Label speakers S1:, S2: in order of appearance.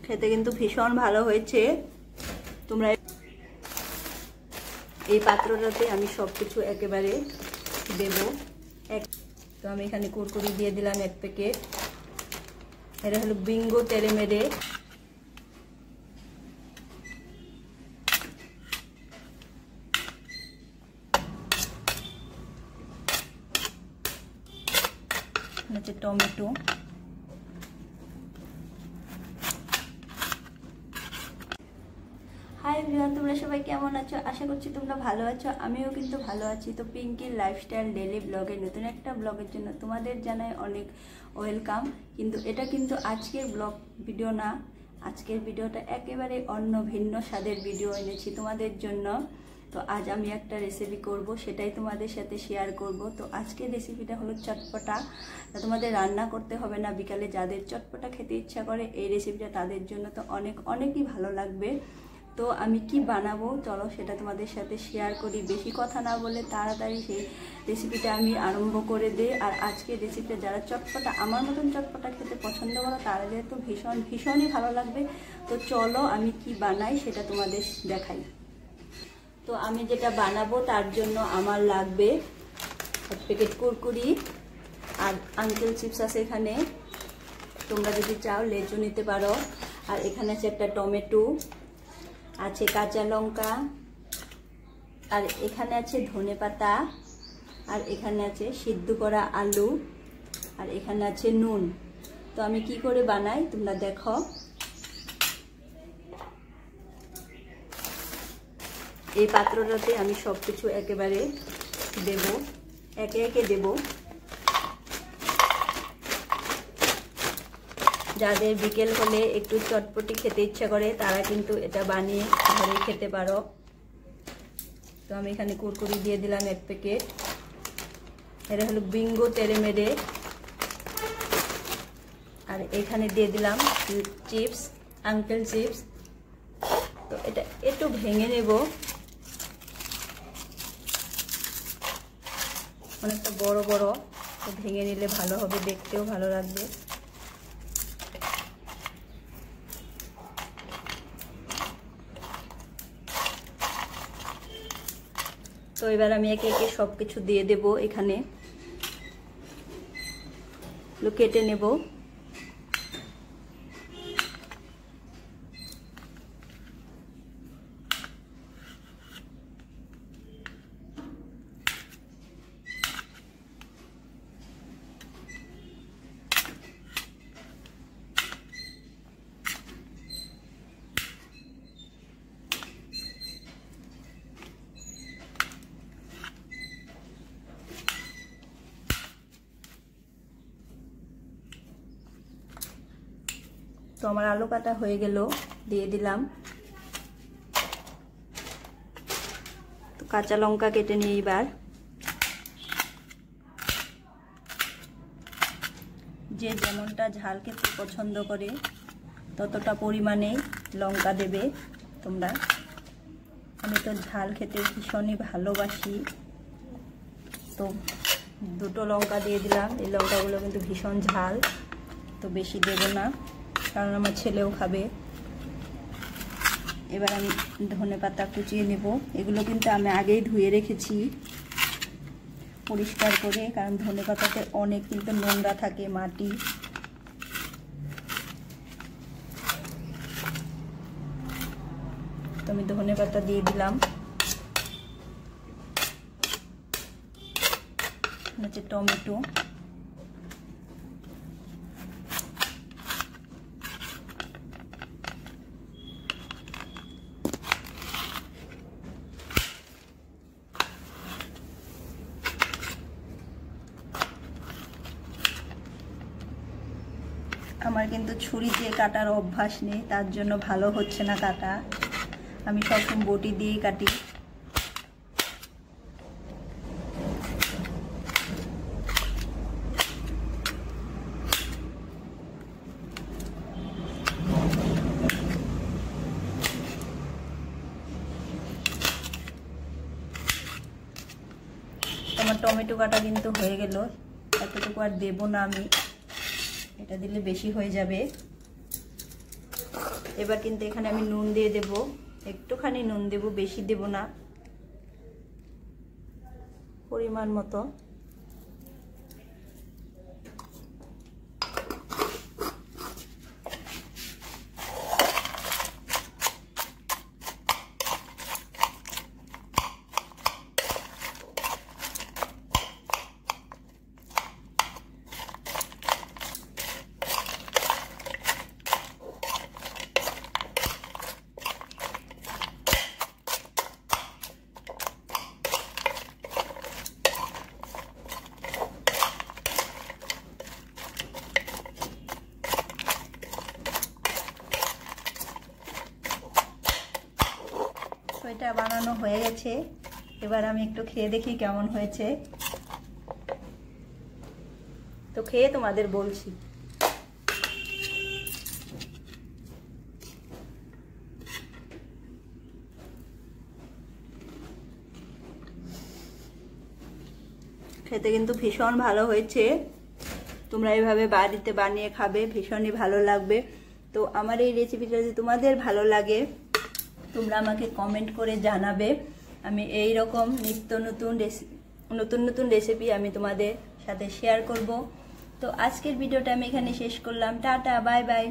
S1: খেতে কিন্তু ভীষণ ভালো হয়েছে। তোমরা এই পাত্রটাতে আমি সবকিছু একেবারে দেব। তো আমি এখানে কুরকুরি দিয়ে দিলাম 1 প্যাকেট। এটা হলো বিঙ্গো তেড়েমেড়ে। টমেটো, হাই এভরিওয়ান, তোমরা সবাই কেমন আছো? আশা করছি তোমরা ভালো আছো। আমিও কিন্তু ভালো আছি। তো পিঙ্কির লাইফস্টাইল ডেইলি ব্লগের নতুন একটা ব্লগের জন্য তোমাদের জানাই অনেক ওয়েলকাম। কিন্তু এটা কিন্তু আজকের ব্লগ ভিডিও না, আজকের ভিডিওটা একেবারে অন্য ভিন্ন স্বাদের ভিডিও এনেছি তোমাদের জন্য। তো আজ আমি একটা রেসিপি করব, সেটাই তোমাদের সাথে শেয়ার করব। তো আজকের রেসিপিটা হলো চটপটা। তোমাদের রান্না করতে হবে না, বিকালে যাদের চটপটা খেতে ইচ্ছা করে এই রেসিপিটা তাদের জন্য তো অনেকই ভালো লাগবে। তো আমি কি বানাবো চলো সেটা তোমাদের সাথে শেয়ার করি। বেশি কথা না বলে তাড়াতাড়ি সেই রেসিপিটা আমি আরম্ভ করে দিই। আর আজকের রেসিপিটা যারা চটপটা আমার মতন চটপটা খেতে পছন্দ করো তাদের তো ভীষণই ভালো লাগবে। তো চলো আমি কি বানাই সেটা তোমাদের দেখাই। তো আমি যেটা বানাবো তার জন্য আমার লাগবে 1 প্যাকেট কুরকুরি, আর আঙ্কেল চিপস আছে এখানে, তোমরা যদি চাও লেচু নিতে পারো। আর এখানে আছে একটা টমেটো, আছে কাঁচা লঙ্কা, আর এখানে আছে ধনেপাতা, আর এখানে আছে সিদ্ধ করা আলু, আর এখানে আছে নুন। তো আমি কি করে বানাই তোমরা দেখো। এই পাত্রটাতে আমি সবকিছু একেবারে দেব, একে একে দেব। যাদের বিকেল হলে একটু চটপটি খেতে ইচ্ছা করে তারা কিন্তু এটা বানিয়ে ঘরে খেতে পারো। তো আমি এখানে কুরকুরি দিয়ে দিলাম 1 প্যাকেট। এটা হলো বিঙ্গো তেড়েমেড়ে। আর এখানে দিয়ে দিলাম চিপস, আঙ্কেল চিপস। তো এটা একটু ভেঙে নেব, অনেকটা বড় বড়। তো ভেঙে নিলে ভালো হবে, দেখতেও ভালো লাগবে। তো এবার আমি একে একে সবকিছু দিয়ে দেব। এখানে কেটে নেব। তো আমার আলু কাটা হয়ে গেল, দিয়ে দিলাম। তো কাঁচা লঙ্কা কেটে নিই এবার। যে যেমনটা ঝাল খেতে পছন্দ করে ততটা পরিমাণে লঙ্কা দেবে তোমরা। আমি তো ঝাল খেতে ভীষণই ভালোবাসি, তো 2টো লঙ্কা দিয়ে দিলাম। এই লঙ্কাগুলো কিন্তু ভীষণ ঝাল, তো বেশি দেব না কারণ আমার ছেলেও খাবে। এবার আমি ধনেপাতা কুচিয়ে নেব। এগুলো কিন্তু আমি আগেই ধুয়ে রেখেছি পরিষ্কার করে, কারণ ধনেপাতাতে অনেক কিন্তু নোংরা থাকে, মাটি। তো আমি ধনেপাতা দিয়ে দিলাম। হচ্ছে টমেটো, আমার কিন্তু ছুরি দিয়ে কাটার অভ্যাস নেই, তার জন্য ভালো হচ্ছে না কাটা। আমি সবসময় বটি দিয়েই কাটি। আমার টমেটো কাটা কিন্তু হয়ে গেল। এতটুকু আর দেব না আমি, এটা দিলে বেশি হয়ে যাবে। এবার কিন্তু এখানে আমি নুন দিয়ে দেব, একটুখানি নুন দেব, বেশি দেব না, পরিমাণ মতো। এটা বানানো হয়ে গেছে, এবার আমি একটু খেয়ে দেখি কেমন হয়েছে। তো খেয়ে তোমাদের বলছি। খেতে কিন্তু ভীষণ ভালো হয়েছে, তোমরা এইভাবে বাড়িতে বানিয়ে খাবে, ভীষণই ভালো লাগবে। তো আমার এই রেসিপিটা যদি তোমাদের ভালো লাগে তোমরা আমাকে কমেন্ট করে জানাবে। আমি এই রকম নিত্য নতুন রেসিপি আমি তোমাদের সাথে শেয়ার করব। তো আজকের ভিডিওটা আমি এখানে শেষ করলাম। Tata, bye bye.